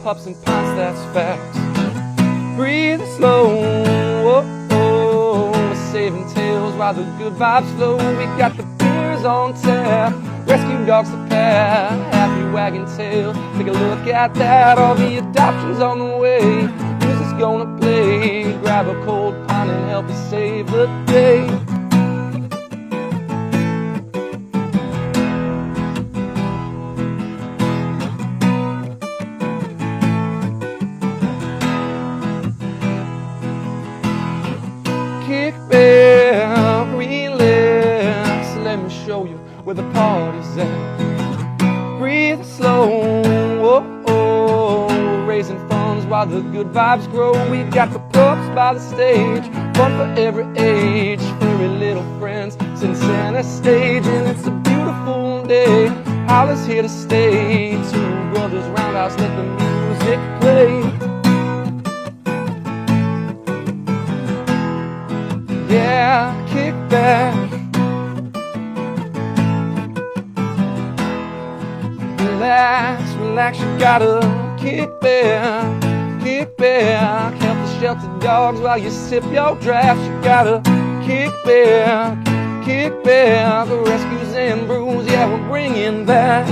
pups and pints, that's facts. Breathe slow, we're saving tales while the good vibes flow. We got the beers on tap, rescue dogs to pat, happy wagging tail. Take a look at that, all the adoptions on the way. Music's gonna play, grab a cold pint and help us save the day. Kick back, relax, let me show you where the party's at. Breathe slow, we're raising funds while the good vibes grow. We've got the pups by the stage, fun for every age, furry little friends sitting center stage. And it's a beautiful day, Howlers here to stay. Two brothers roundhouse, let the music play. Yeah, kick back, relax, relax, you gotta kick back, kick back. Help the sheltered dogs while you sip your draft. You gotta kick back, kick back. Rescues and brews, yeah, we're bringing that.